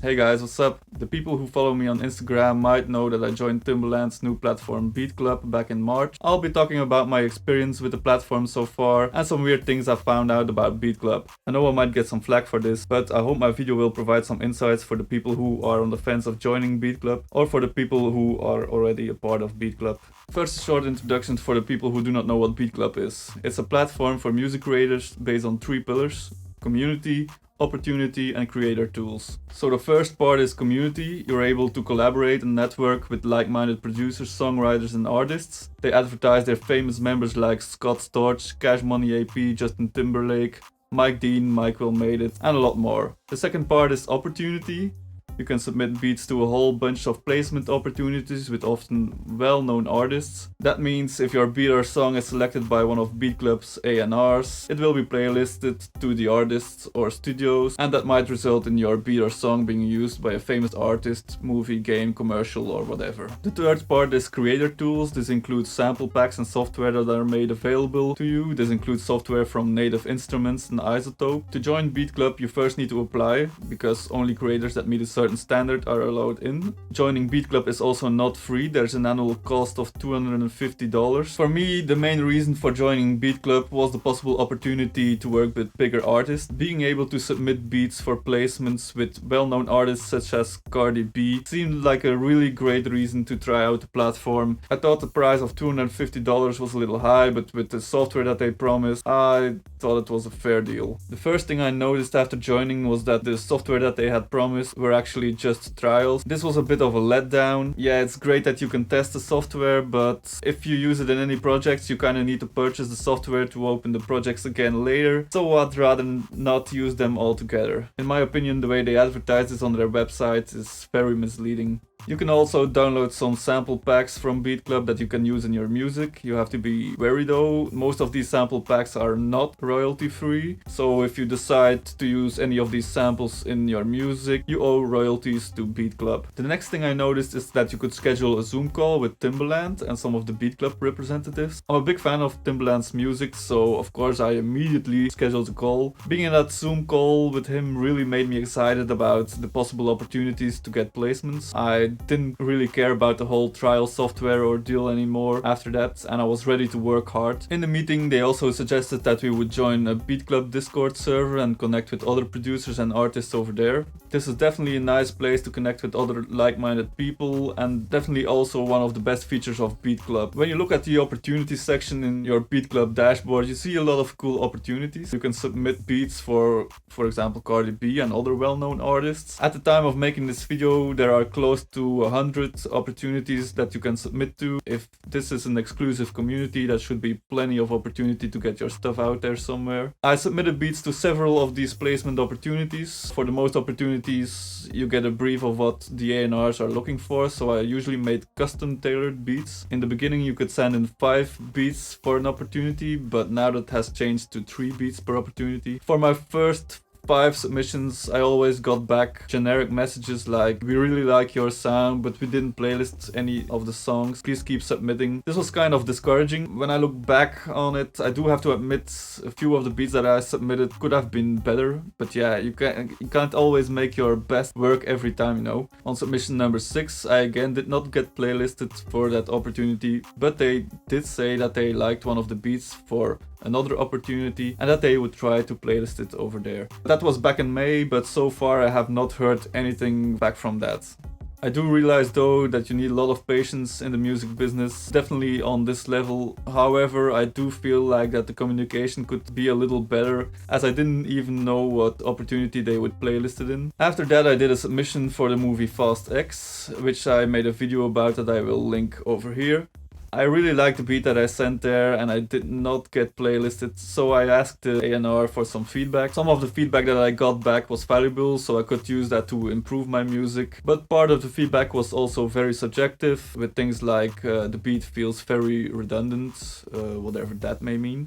Hey guys, what's up? The people who follow me on Instagram might know that I joined Timbaland's new platform BeatClub back in March. I'll be talking about my experience with the platform so far and some weird things I found out about BeatClub. I know I might get some flack for this, but I hope my video will provide some insights for the people who are on the fence of joining BeatClub or for the people who are already a part of BeatClub. First, a short introduction for the people who do not know what BeatClub is. It's a platform for music creators based on 3 pillars: community, opportunity and creator tools. So the first part is community. You're able to collaborate and network with like-minded producers, songwriters and artists. They advertise their famous members like Scott Storch, Cash Money AP, Justin Timberlake, Mike Dean, Mike Will Made It and a lot more. The second part is opportunity. You can submit beats to a whole bunch of placement opportunities with often well-known artists. That means if your beat or song is selected by one of BeatClub's A&Rs, it will be playlisted to the artists or studios, and that might result in your beat or song being used by a famous artist, movie, game, commercial or whatever. The third part is creator tools. This includes sample packs and software that are made available to you. This includes software from Native Instruments and Isotope. To join BeatClub, you first need to apply, because only creators that meet a certain standard are allowed in. Joining BeatClub is also not free. There's an annual cost of $250. For me, the main reason for joining BeatClub was the possible opportunity to work with bigger artists. Being able to submit beats for placements with well-known artists such as Cardi B seemed like a really great reason to try out the platform. I thought the price of $250 was a little high, but with the software that they promised, I thought it was a fair deal. The first thing I noticed after joining was that the software that they had promised were actually just trials. This was a bit of a letdown. Yeah, it's great that you can test the software, but if you use it in any projects, you kind of need to purchase the software to open the projects again later. So I'd rather not use them altogether. In my opinion, the way they advertise this on their website is very misleading. You can also download some sample packs from BeatClub that you can use in your music. You have to be wary though. Most of these sample packs are not royalty free. So if you decide to use any of these samples in your music, you owe royalties to BeatClub. The next thing I noticed is that you could schedule a Zoom call with Timbaland and some of the BeatClub representatives. I'm a big fan of Timbaland's music, so of course I immediately scheduled a call. Being in that Zoom call with him really made me excited about the possible opportunities to get placements. I didn't really care about the whole trial software ordeal anymore after that, and I was ready to work hard. In the meeting, they also suggested that we would join a BeatClub Discord server and connect with other producers and artists over there. This is definitely a nice place to connect with other like-minded people, and definitely also one of the best features of BeatClub. When you look at the opportunities section in your BeatClub dashboard, you see a lot of cool opportunities. You can submit beats for example, Cardi B and other well-known artists. At the time of making this video, there are close to 100 opportunities that you can submit to. If this is an exclusive community, that should be plenty of opportunity to get your stuff out there somewhere. I submitted beats to several of these placement opportunities. For the most opportunities, you get a brief of what the A&Rs are looking for, so I usually made custom tailored beats. In the beginning, you could send in 5 beats for an opportunity, but now that has changed to 3 beats per opportunity. For my first 5 submissions, I always got back generic messages like, "We really like your sound, but we didn't playlist any of the songs. Please keep submitting." This was kind of discouraging. When I look back on it, I do have to admit a few of the beats that I submitted could have been better. But yeah, you can't always make your best work every time, you know. On submission number 6, I again did not get playlisted for that opportunity, but they did say that they liked one of the beats for another opportunity and that they would try to playlist it over there. That was back in May, but so far I have not heard anything back from that. I do realize though that you need a lot of patience in the music business, definitely on this level. However, I do feel like that the communication could be a little better, as I didn't even know what opportunity they would playlist it in. After that, I did a submission for the movie Fast X, which I made a video about that I will link over here. I really liked the beat that I sent there and I did not get playlisted, so I asked the A&R for some feedback. Some of the feedback that I got back was valuable, so I could use that to improve my music. But part of the feedback was also very subjective, with things like the beat feels very redundant, whatever that may mean.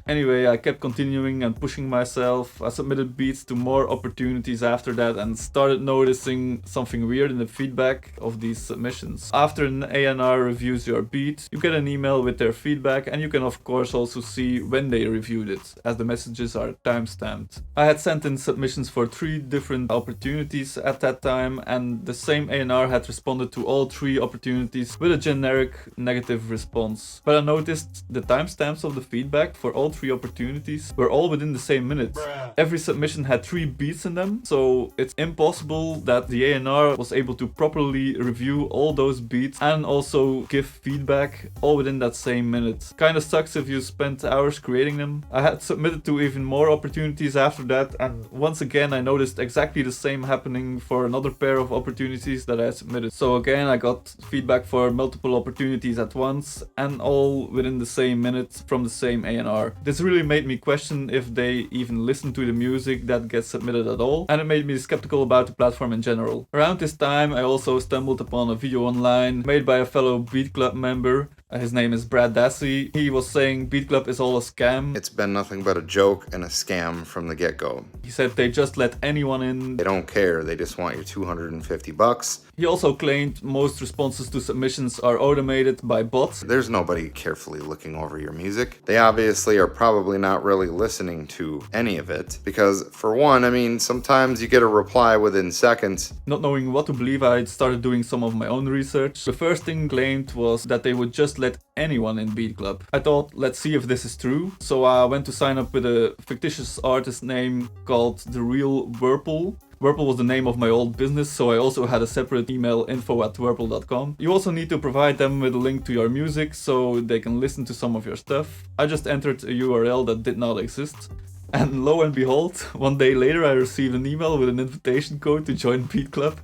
Anyway, I kept continuing and pushing myself. I submitted beats to more opportunities after that and started noticing something weird in the feedback of these submissions. After an A&R reviews your beat, you get an email with their feedback, and you can of course also see when they reviewed it, as the messages are timestamped. I had sent in submissions for 3 different opportunities at that time, and the same A&R had responded to all 3 opportunities with a generic negative response. But I noticed the timestamps of the feedback for all 3 opportunities were all within the same minute. Every submission had 3 beats in them, so it's impossible that the A&R was able to properly review all those beats and also give feedback all within that same minute. Kinda sucks if you spent hours creating them. I had submitted to even more opportunities after that, and once again I noticed exactly the same happening for another pair of opportunities that I submitted. So again I got feedback for multiple opportunities at once, and all within the same minute from the same A&R. This really made me question if they even listen to the music that gets submitted at all, and it made me skeptical about the platform in general. Around this time I also stumbled upon a video online made by a fellow BeatClub member. His name is Brad Dassey. He was saying BeatClub is all a scam. It's been nothing but a joke and a scam from the get-go. He said they just let anyone in. They don't care, they just want your $250. He also claimed most responses to submissions are automated by bots. There's nobody carefully looking over your music. They obviously are probably not really listening to any of it, because for one, I mean, sometimes you get a reply within seconds. Not knowing what to believe, I started doing some of my own research. The first thing claimed was that they would just let anyone in BeatClub. I thought, let's see if this is true. So I went to sign up with a fictitious artist name called The Real Whirlpool. Whirlpool was the name of my old business, so I also had a separate email, info@whirlpool.com. You also need to provide them with a link to your music so they can listen to some of your stuff. I just entered a URL that did not exist. And lo and behold, one day later I received an email with an invitation code to join BeatClub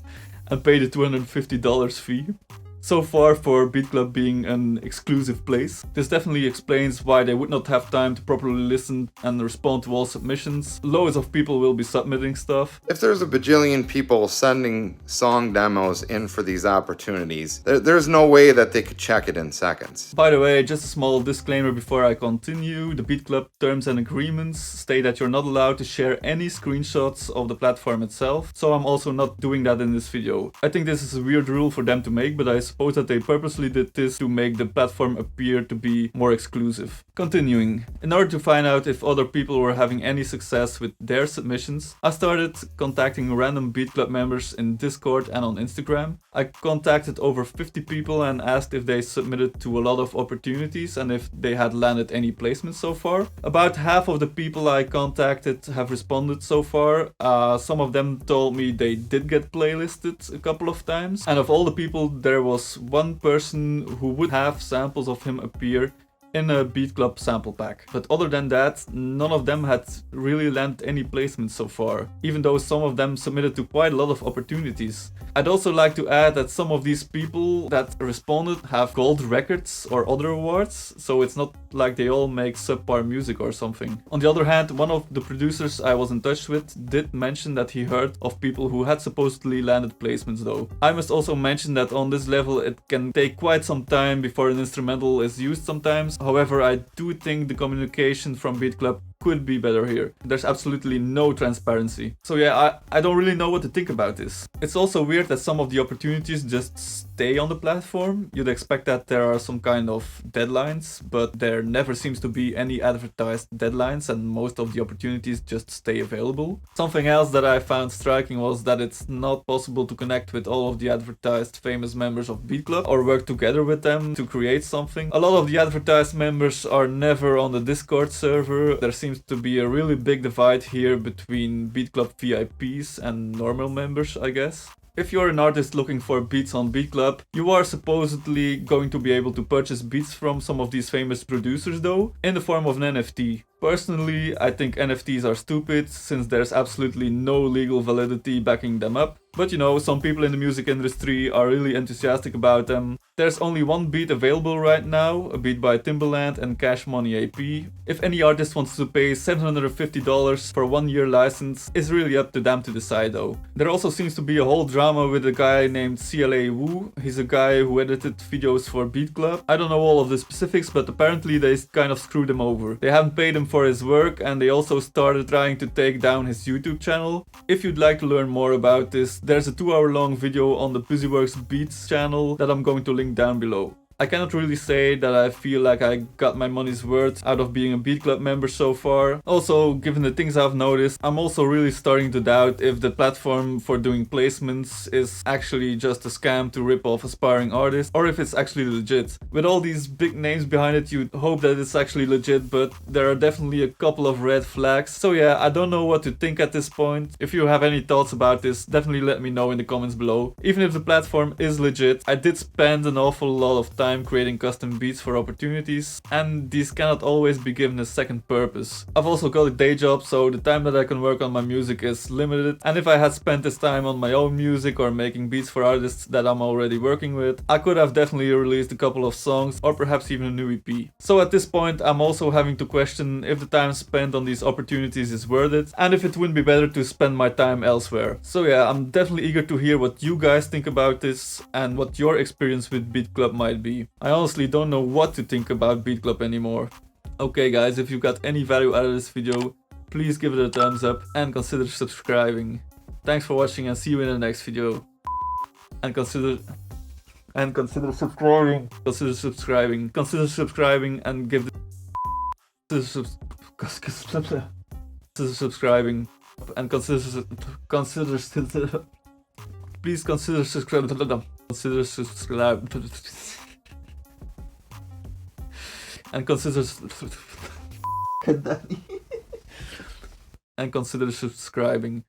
and pay the $250 fee. So far for BeatClub being an exclusive place. This definitely explains why they would not have time to properly listen and respond to all submissions. Loads of people will be submitting stuff. If there's a bajillion people sending song demos in for these opportunities, there's no way that they could check it in seconds. By the way, just a small disclaimer before I continue. The BeatClub terms and agreements state that you're not allowed to share any screenshots of the platform itself, so I'm also not doing that in this video. I think this is a weird rule for them to make, but I suppose that they purposely did this to make the platform appear to be more exclusive. Continuing. In order to find out if other people were having any success with their submissions, I started contacting random BeatClub members in Discord and on Instagram. I contacted over 50 people and asked if they submitted to a lot of opportunities and if they had landed any placements so far. About half of the people I contacted have responded so far. Some of them told me they did get playlisted a couple of times, and of all the people there was one person who would have samples of him appear in a BeatClub sample pack. But other than that, none of them had really landed any placements so far, even though some of them submitted to quite a lot of opportunities. I'd also like to add that some of these people that responded have gold records or other awards, so it's not like they all make subpar music or something. On the other hand, one of the producers I was in touch with did mention that he heard of people who had supposedly landed placements though. I must also mention that on this level it can take quite some time before an instrumental is used sometimes. However, I do think the communication from BeatClub could be better here. There's absolutely no transparency. So yeah, I don't really know what to think about this. It's also weird that some of the opportunities just stay on the platform. You'd expect that there are some kind of deadlines, but there never seems to be any advertised deadlines and most of the opportunities just stay available. Something else that I found striking was that it's not possible to connect with all of the advertised famous members of BeatClub or work together with them to create something. A lot of the advertised members are never on the Discord server. There seems to be a really big divide here between BeatClub VIPs and normal members, I guess. If you're an artist looking for beats on BeatClub, you are supposedly going to be able to purchase beats from some of these famous producers though, in the form of an NFT. Personally, I think NFTs are stupid since there's absolutely no legal validity backing them up. But you know, some people in the music industry are really enthusiastic about them. There's only one beat available right now, a beat by Timbaland and Cash Money AP. If any artist wants to pay $750 for a 1-year license, it's really up to them to decide though. There also seems to be a whole drama with a guy named CLA Woo. He's a guy who edited videos for BeatClub. I don't know all of the specifics, but apparently they kind of screwed him over. They haven't paid him for his work, and they also started trying to take down his YouTube channel. If you'd like to learn more about this, there's a 2-hour long video on the Busyworks Beats channel that I'm going to link down below. I cannot really say that I feel like I got my money's worth out of being a BeatClub member so far. Also, given the things I've noticed, I'm also really starting to doubt if the platform for doing placements is actually just a scam to rip off aspiring artists, or if it's actually legit. With all these big names behind it, you'd hope that it's actually legit, but there are definitely a couple of red flags. So yeah, I don't know what to think at this point. If you have any thoughts about this, definitely let me know in the comments below. Even if the platform is legit, I did spend an awful lot of time creating custom beats for opportunities, and these cannot always be given a second purpose. I've also got a day job, so the time that I can work on my music is limited, and if I had spent this time on my own music or making beats for artists that I'm already working with, I could have definitely released a couple of songs or perhaps even a new EP. So at this point, I'm also having to question if the time spent on these opportunities is worth it, and if it wouldn't be better to spend my time elsewhere. So yeah, I'm definitely eager to hear what you guys think about this and what your experience with BeatClub might be. I honestly don't know what to think about BeatClub anymore. Okay guys, if you got any value out of this video, please give it a thumbs up and consider subscribing. Thanks for watching and see you in the next video. And consider subscribing. Consider subscribing and give consider subscribing and please consider subscribing. Consider subscribe and consider and consider subscribing.